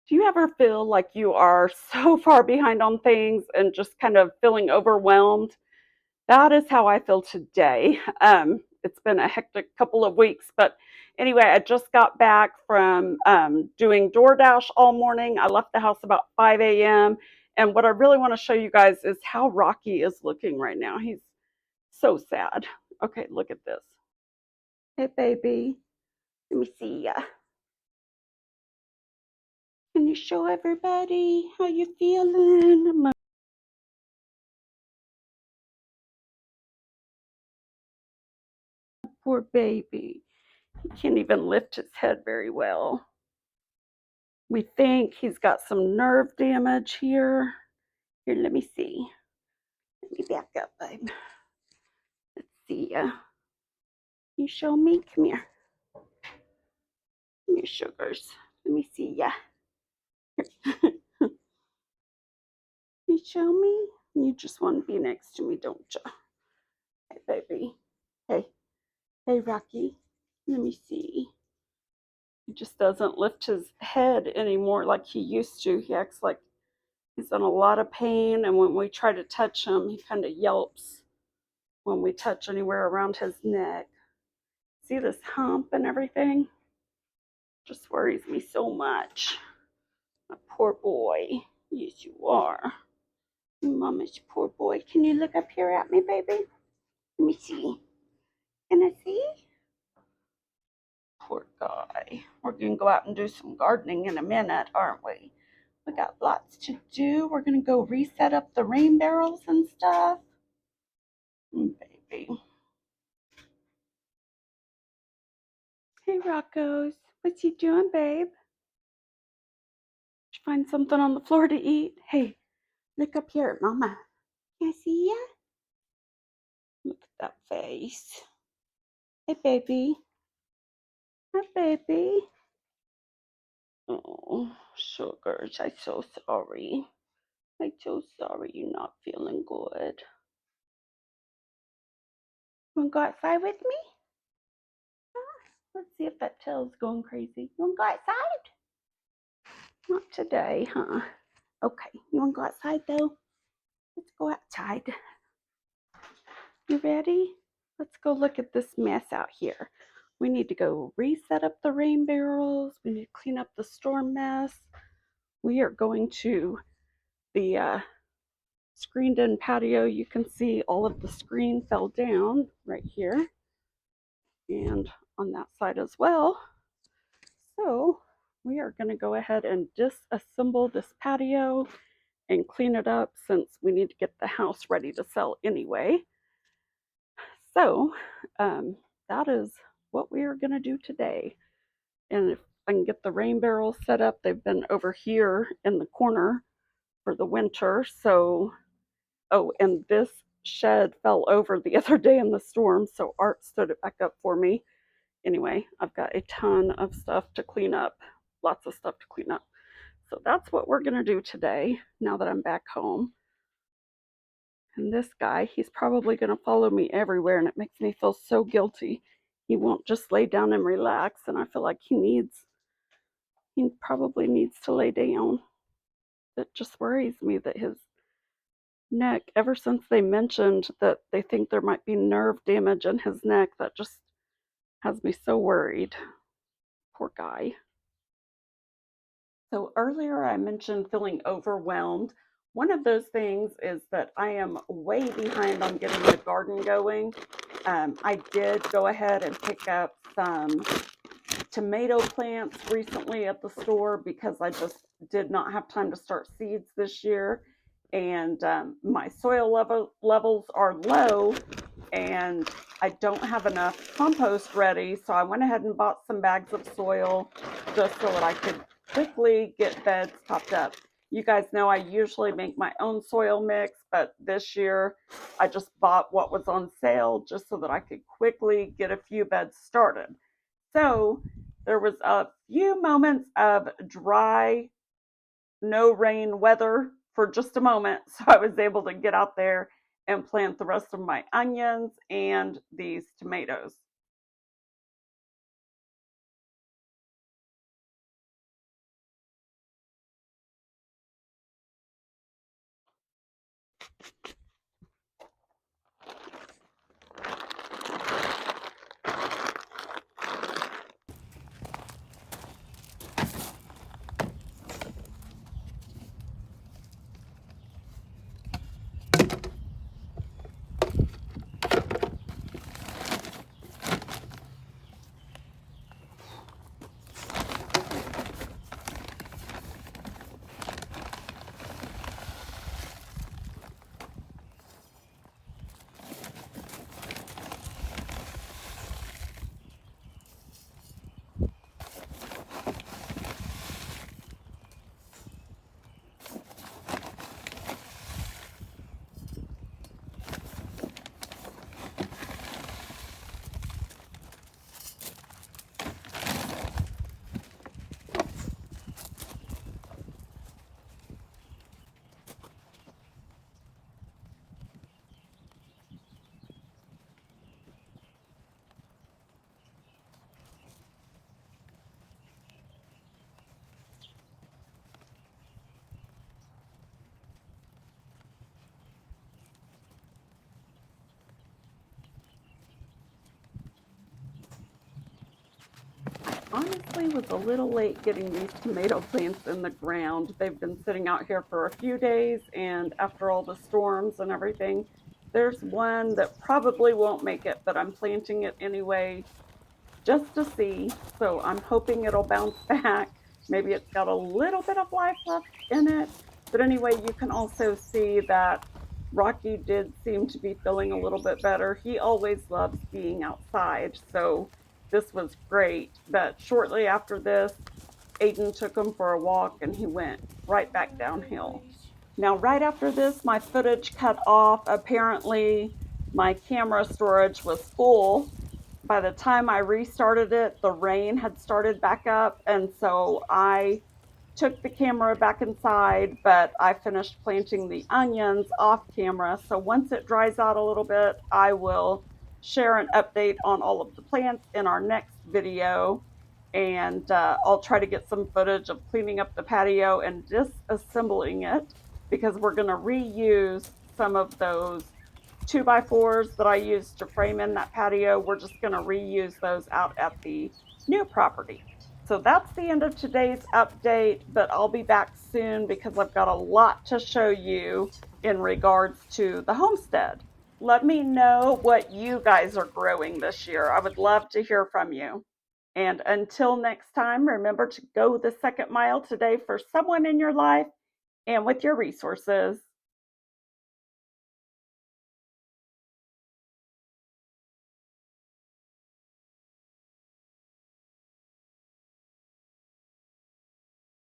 Do you ever feel like you are so far behind on things and just kind of feeling overwhelmed? That is how I feel today. It's been a hectic couple of weeks, but anyway, I just got back from doing DoorDash all morning. I left the house about 5 a.m. And what I really want to show you guys is how Rocky is looking right now. He's so sad. Okay, look at this. Hey, baby. Let me see ya. Can you show everybody how you feeling? My poor baby. He can't even lift his head very well. We think he's got some nerve damage here. Here, let me see. Let me back up, babe. Let's see ya. You show me? Come here. Come here, sugars. Let me see ya. You show me? You just want to be next to me, don't you? Hey, baby. Hey. Hey, Rocky. Let me see. He just doesn't lift his head anymore like he used to. He acts like he's in a lot of pain, and when we try to touch him, he kind of yelps when we touch anywhere around his neck. See this hump and everything? Just worries me so much. My poor boy. Yes, you are. Mama's poor boy. Can you look up here at me, baby? Let me see. Can I see? Poor guy. We're going to go out and do some gardening in a minute, aren't we? We got lots to do. We're going to go reset up the rain barrels and stuff. Baby. Hey, Rocco's. What's you doing, babe? Did you find something on the floor to eat? Hey, look up here at Mama. Can I see ya? Look at that face. Hey, baby. Hi, baby. Oh, sugars, I'm so sorry. I'm so sorry you're not feeling good. You want to go outside with me? Let's see if that tail's going crazy. You want to go outside? Not today, huh? Okay, you want to go outside though? Let's go outside. You ready? Let's go look at this mess out here. We need to go reset up the rain barrels. We need to clean up the storm mess. We are going to the screened in patio. You can see all of the screen fell down right here and on that side as well. So we are going to go ahead and disassemble this patio and clean it up since we need to get the house ready to sell anyway. So that is what we are going to do today. And if I can get the rain barrels set up, they've been over here in the corner for the winter. So, oh, and this shed fell over the other day in the storm, so Art stood it back up for me. Anyway, I've got a ton of stuff to clean up, lots of stuff to clean up. So that's what we're going to do today now that I'm back home. And this guy, he's probably going to follow me everywhere, and it makes me feel so guilty. He won't just lay down and relax, and I feel like he probably needs to lay down. It just worries me that his neck, ever since they mentioned that they think there might be nerve damage in his neck, that just has me so worried. Poor guy. So earlier I mentioned feeling overwhelmed. One of those things is that I am way behind on getting the garden going. I did go ahead and pick up some tomato plants recently at the store because I just did not have time to start seeds this year. And my soil levels are low and I don't have enough compost ready. So I went ahead and bought some bags of soil just so that I could quickly get beds topped up. You guys know I usually make my own soil mix, but this year I just bought what was on sale just so that I could quickly get a few beds started. So there was a few moments of dry, no rain weather for just a moment. So I was able to get out there and plant the rest of my onions and these tomatoes. Honestly was a little late getting these tomato plants in the ground. They've been sitting out here for a few days, and after all the storms and everything, there's one that probably won't make it, but I'm planting it anyway just to see. So I'm hoping it'll bounce back. Maybe it's got a little bit of life left in it. But anyway, you can also see that Rocky did seem to be feeling a little bit better. He always loves being outside. So this was great. But shortly after this, Aiden took him for a walk and he went right back downhill. Now, right after this, my footage cut off. Apparently, my camera storage was full. By the time I restarted it, the rain had started back up, and so I took the camera back inside, but I finished planting the onions off camera. So once it dries out a little bit, I will share an update on all of the plants in our next video. And I'll try to get some footage of cleaning up the patio and disassembling it because we're going to reuse some of those 2x4s that I used to frame in that patio. We're just going to reuse those out at the new property. So that's the end of today's update, but I'll be back soon because I've got a lot to show you in regards to the homestead. Let me know what you guys are growing this year. I would love to hear from you. And until next time, remember to go the second mile today for someone in your life and with your resources.